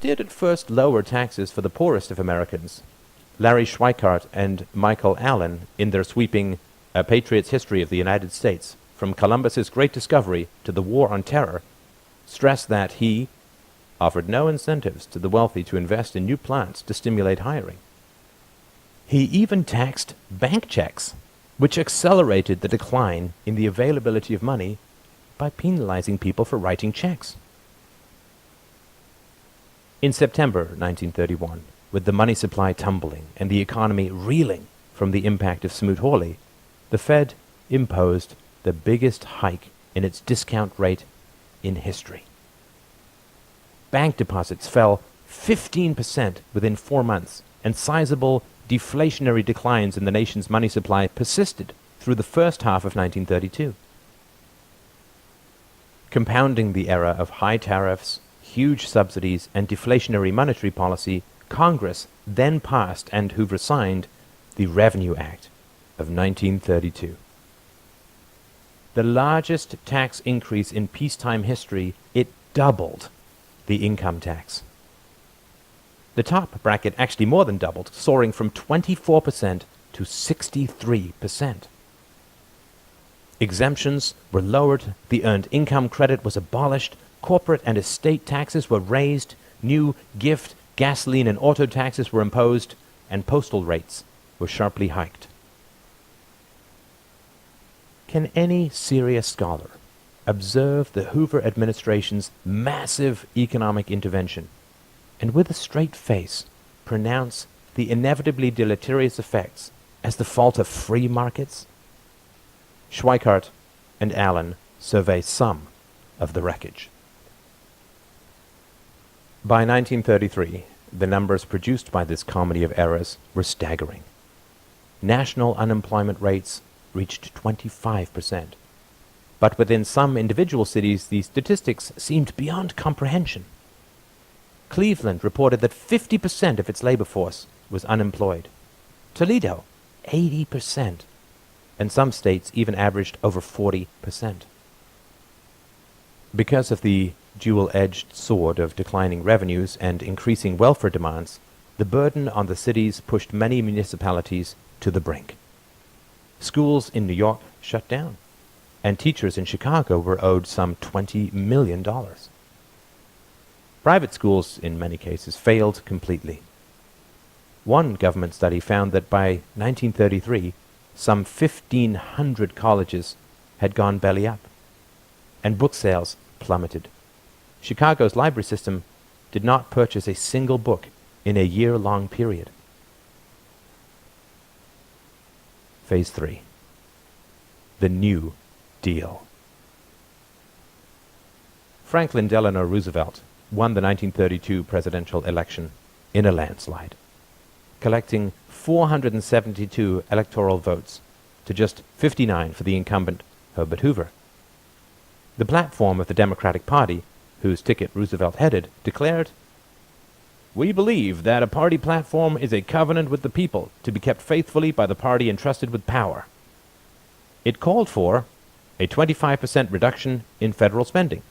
did at first lower taxes for the poorest of Americans. Larry Schweikart and Michael Allen, in their sweeping A Patriot's History of the United States, from Columbus's Great Discovery to the War on Terror, stressed that he offered no incentives to the wealthy to invest in new plants to stimulate hiring. He even taxed bank checks, which accelerated the decline in the availability of money by penalizing people for writing checks. In September 1931, with the money supply tumbling and the economy reeling from the impact of Smoot-Hawley, the Fed imposed the biggest hike in its discount rate in history. Bank deposits fell 15% within 4 months, and sizable deflationary declines in the nation's money supply persisted through the first half of 1932. Compounding the era of high tariffs, huge subsidies, and deflationary monetary policy, Congress then passed and Hoover signed the Revenue Act of 1932. The largest tax increase in peacetime history, it doubled the income tax. The top bracket actually more than doubled, soaring from 24% to 63%. Exemptions were lowered, the earned income credit was abolished, corporate and estate taxes were raised, new gift, gasoline, and auto taxes were imposed, and postal rates were sharply hiked. Can any serious scholar observe the Hoover administration's massive economic intervention and with a straight face pronounce the inevitably deleterious effects as the fault of free markets? Schweikart and Allen survey some of the wreckage. By 1933, the numbers produced by this comedy of errors were staggering. National unemployment rates reached 25%. But within some individual cities, the statistics seemed beyond comprehension. Cleveland reported that 50% of its labor force was unemployed. Toledo, 80%. And some states even averaged over 40%. Because of the dual-edged sword of declining revenues and increasing welfare demands, the burden on the cities pushed many municipalities to the brink. Schools in New York shut down, and teachers in Chicago were owed some $20 million. Private schools, in many cases, failed completely. One government study found that by 1933, some 1,500 colleges had gone belly up, and book sales plummeted. Chicago's library system did not purchase a single book in a year-long period. Phase 3. The New Deal. Franklin Delano Roosevelt won the 1932 presidential election in a landslide, collecting 472 electoral votes to just 59 for the incumbent Herbert Hoover. The platform of the Democratic Party, whose ticket Roosevelt headed, declared, "We believe that a party platform is a covenant with the people to be kept faithfully by the party entrusted with power." It called for a 25% reduction in federal spending,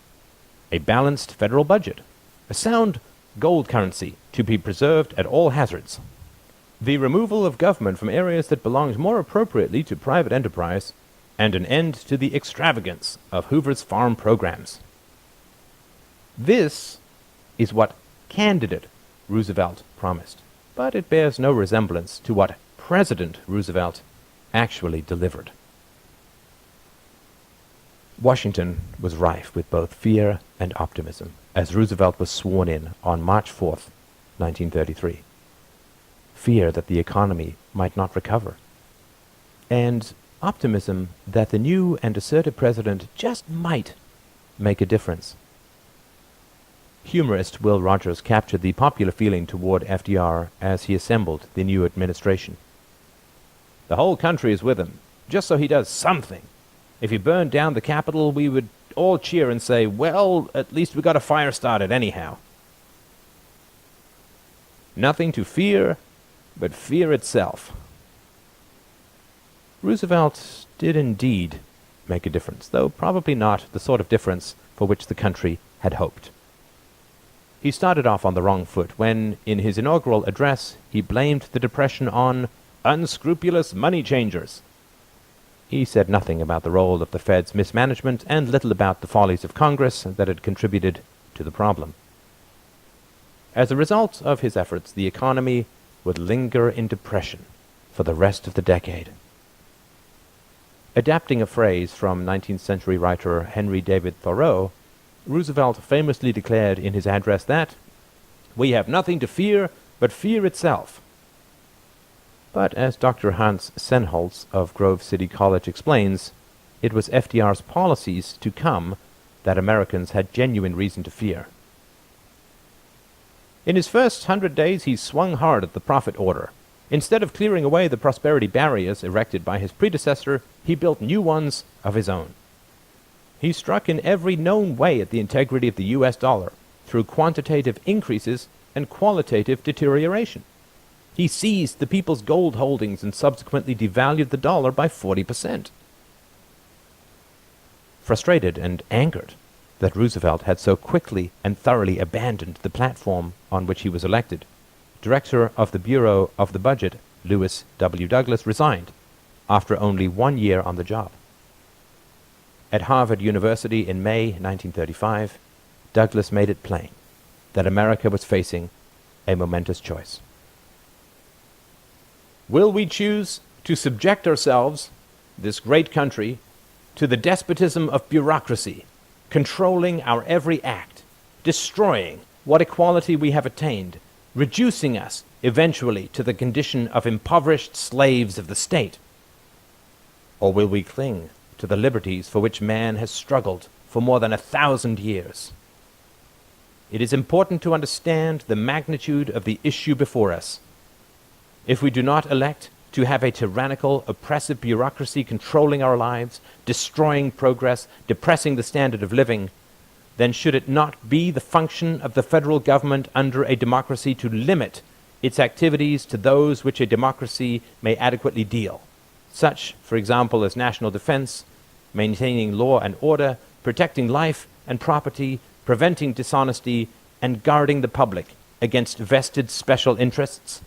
a balanced federal budget, a sound gold currency to be preserved at all hazards, the removal of government from areas that belonged more appropriately to private enterprise, and an end to the extravagance of Hoover's farm programs. This is what candidate Roosevelt promised, but it bears no resemblance to what President Roosevelt actually delivered. Washington was rife with both fear and optimism as Roosevelt was sworn in on March 4th, 1933. Fear that the economy might not recover, and optimism that the new and assertive president just might make a difference. Humorist Will Rogers captured the popular feeling toward FDR as he assembled the new administration. "The whole country is with him, just so he does something. If he burned down the Capitol, we would all cheer and say, well, at least we got a fire started anyhow." Nothing to fear but fear itself. Roosevelt did indeed make a difference, though probably not the sort of difference for which the country had hoped. He started off on the wrong foot when, in his inaugural address, he blamed the Depression on unscrupulous money changers. He said nothing about the role of the Fed's mismanagement and little about the follies of Congress that had contributed to the problem. As a result of his efforts, the economy would linger in depression for the rest of the decade. Adapting a phrase from 19th century writer Henry David Thoreau, Roosevelt famously declared in his address that, "We have nothing to fear but fear itself." But as Dr. Hans Senholz of Grove City College explains, it was FDR's policies to come that Americans had genuine reason to fear. In his first 100 days, he swung hard at the profit order. Instead of clearing away the prosperity barriers erected by his predecessor, he built new ones of his own. He struck in every known way at the integrity of the U.S. dollar through quantitative increases and qualitative deterioration. He seized the people's gold holdings and subsequently devalued the dollar by 40%. Frustrated and angered that Roosevelt had so quickly and thoroughly abandoned the platform on which he was elected, Director of the Bureau of the Budget, Lewis W. Douglas, resigned after only 1 year on the job. At Harvard University in May 1935, Douglas made it plain that America was facing a momentous choice. Will we choose to subject ourselves, this great country, to the despotism of bureaucracy, controlling our every act, destroying what equality we have attained, reducing us eventually to the condition of impoverished slaves of the state? Or will we cling to the liberties for which man has struggled for more than 1,000 years? It is important to understand the magnitude of the issue before us. If we do not elect to have a tyrannical, oppressive bureaucracy controlling our lives, destroying progress, depressing the standard of living, then should it not be the function of the federal government under a democracy to limit its activities to those which a democracy may adequately deal, such, for example, as national defense, maintaining law and order, protecting life and property, preventing dishonesty, and guarding the public against vested special interests?